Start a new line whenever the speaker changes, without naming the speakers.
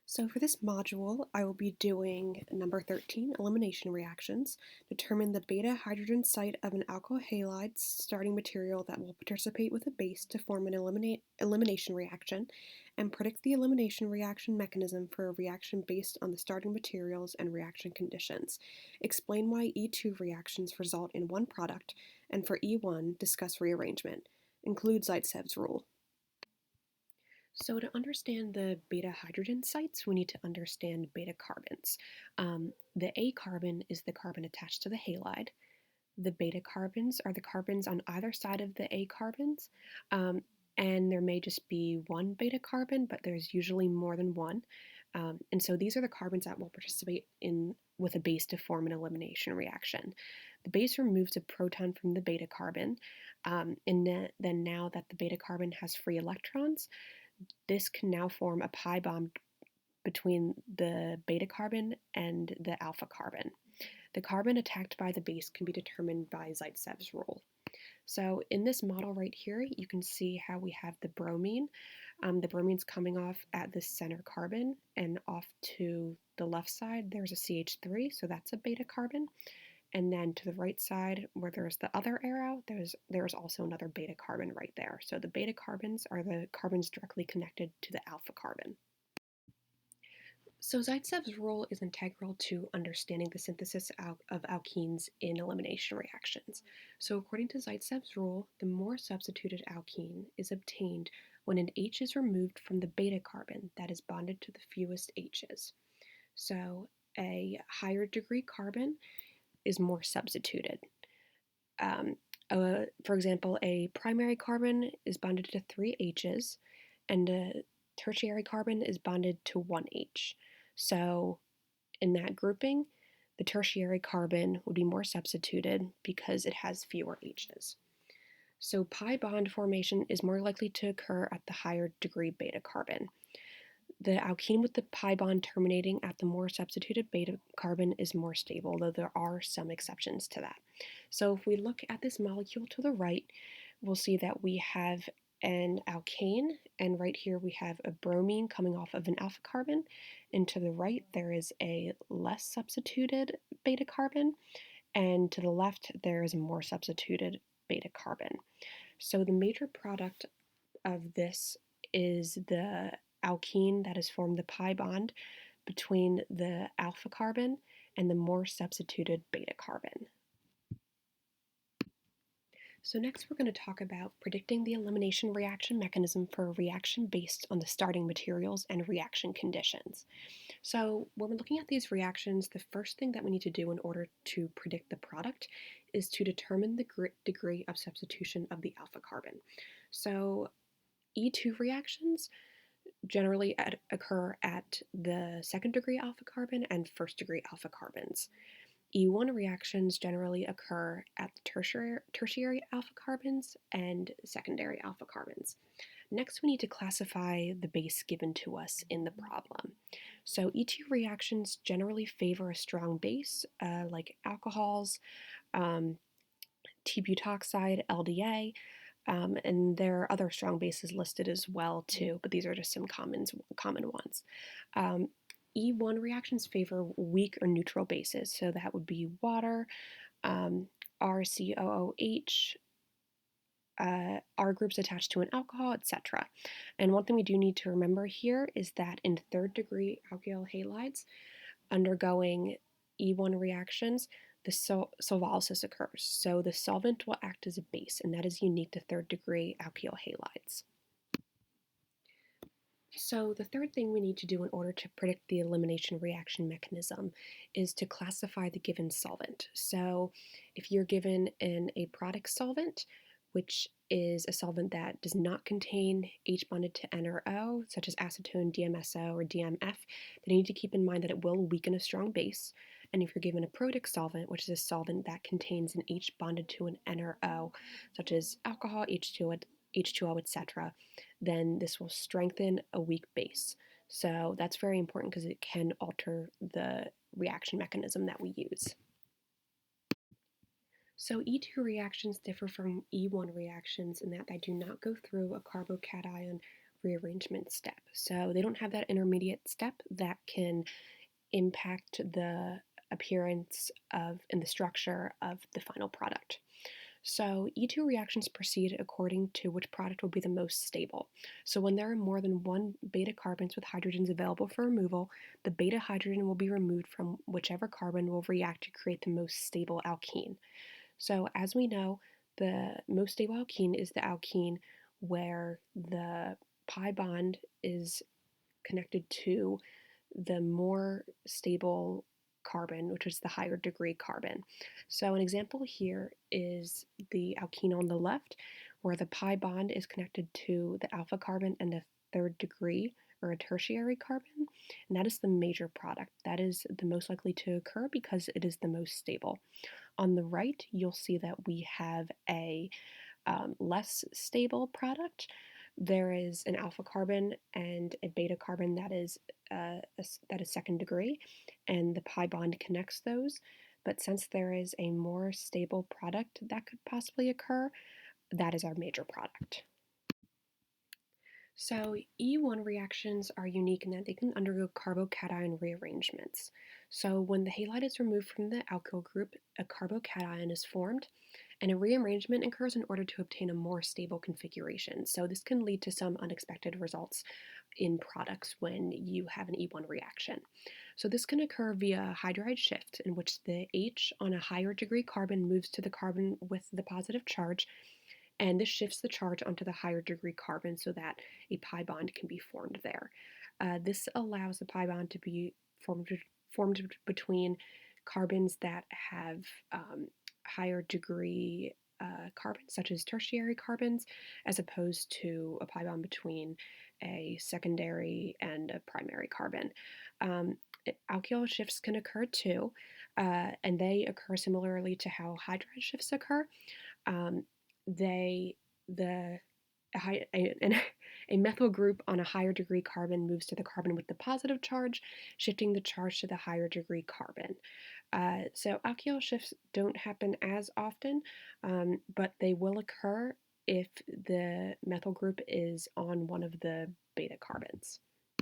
So for this module, I will be doing number 13, elimination reactions. Determine the beta hydrogen site of an alkyl halide starting material that will participate with a base to form an elimination reaction, and predict the elimination reaction mechanism for a reaction based on the starting materials and reaction conditions. Explain why E2 reactions result in one product, and for E1, discuss rearrangement. Include Zaitsev's rule. So to understand the beta hydrogen sites, we need to understand beta carbons. The A carbon is the carbon attached to the halide. The beta carbons are the carbons on either side of the A carbons, and there may just be one beta carbon, but there's usually more than one. And so these are the carbons that will participate in with a base to form an elimination reaction. The base removes a proton from the beta carbon, and then now that the beta carbon has free electrons, this can now form a pi bond between the beta carbon and the alpha carbon. The carbon attacked by the base can be determined by Zaitsev's rule. So in this model right here, you can see how we have the bromine. The bromine's coming off at the center carbon, and off to the left side there's a CH3, so that's a beta carbon. And then to the right side, where there's the other arrow, there's also another beta carbon right there. So the beta carbons are the carbons directly connected to the alpha carbon. So Zaitsev's rule is integral to understanding the synthesis of alkenes in elimination reactions. So according to Zaitsev's rule, the more substituted alkene is obtained when an H is removed from the beta carbon that is bonded to the fewest H's. So a higher degree carbon is more substituted. For example, a primary carbon is bonded to 3 H's, and a tertiary carbon is bonded to 1 H. So in that grouping, the tertiary carbon would be more substituted because it has fewer H's. So pi bond formation is more likely to occur at the higher degree beta carbon. The alkene with the pi bond terminating at the more substituted beta carbon is more stable, though there are some exceptions to that. So if we look at this molecule to the right, we'll see that we have an alkane, and right here we have a bromine coming off of an alpha carbon, and to the right there is a less substituted beta carbon, and to the left there is a more substituted beta carbon. So the major product of this is the alkene that has formed the pi bond between the alpha carbon and the more substituted beta carbon. So next we're going to talk about predicting the elimination reaction mechanism for a reaction based on the starting materials and reaction conditions. So when we're looking at these reactions, the first thing that we need to do in order to predict the product is to determine the degree of substitution of the alpha carbon. So E2 reactions generally occur at the second degree alpha carbon and first degree alpha carbons. E1 reactions generally occur at the tertiary alpha carbons and secondary alpha carbons. Next, we need to classify the base given to us in the problem. So E2 reactions generally favor a strong base, like alcohols, T-butoxide, LDA, and there are other strong bases listed as well too, but these are just some common ones. E1 reactions favor weak or neutral bases, so that would be water, RCOOH, R groups attached to an alcohol, etc. And one thing we do need to remember here is that in third degree alkyl halides undergoing E1 reactions, the solvolysis occurs. So the solvent will act as a base, and that is unique to third degree alkyl halides. So the third thing we need to do in order to predict the elimination reaction mechanism is to classify the given solvent. So if you're given an aprotic solvent, which is a solvent that does not contain H bonded to N or O, such as acetone, DMSO, or DMF, then you need to keep in mind that it will weaken a strong base. And if you're given a protic solvent, which is a solvent that contains an H bonded to an N or O, such as alcohol, H2O, etc., then this will strengthen a weak base. So that's very important because it can alter the reaction mechanism that we use. So E2 reactions differ from E1 reactions in that they do not go through a carbocation rearrangement step. So they don't have that intermediate step that can impact the appearance of and the structure of the final product. So E2 reactions proceed according to which product will be the most stable. So when there are more than one beta carbons with hydrogens available for removal, the beta hydrogen will be removed from whichever carbon will react to create the most stable alkene. So as we know, the most stable alkene is the alkene where the pi bond is connected to the more stable carbon, which is the higher degree carbon. So an example here is the alkene on the left, where the pi bond is connected to the alpha carbon and a third degree or a tertiary carbon, and that is the major product. That is the most likely to occur because it is the most stable. On the right, you'll see that we have a less stable product. There is an alpha carbon and a beta carbon that is second degree, and the pi bond connects those. But since there is a more stable product that could possibly occur, that is our major product. So E1 reactions are unique in that they can undergo carbocation rearrangements. So when the halide is removed from the alkyl group, a carbocation is formed, and a rearrangement occurs in order to obtain a more stable configuration. So this can lead to some unexpected results in products when you have an E1 reaction. So this can occur via hydride shift, in which the H on a higher degree carbon moves to the carbon with the positive charge, and this shifts the charge onto the higher degree carbon so that a pi bond can be formed there. This allows the pi bond to be formed between carbons that have higher degree carbons, such as tertiary carbons, as opposed to a pi bond between a secondary and a primary carbon. Alkyl shifts can occur too, and they occur similarly to how hydride shifts occur. Um, they the a methyl group on a higher degree carbon moves to the carbon with the positive charge, shifting the charge to the higher degree carbon. So alkyl shifts don't happen as often, but they will occur if the methyl group is on one of the beta carbons.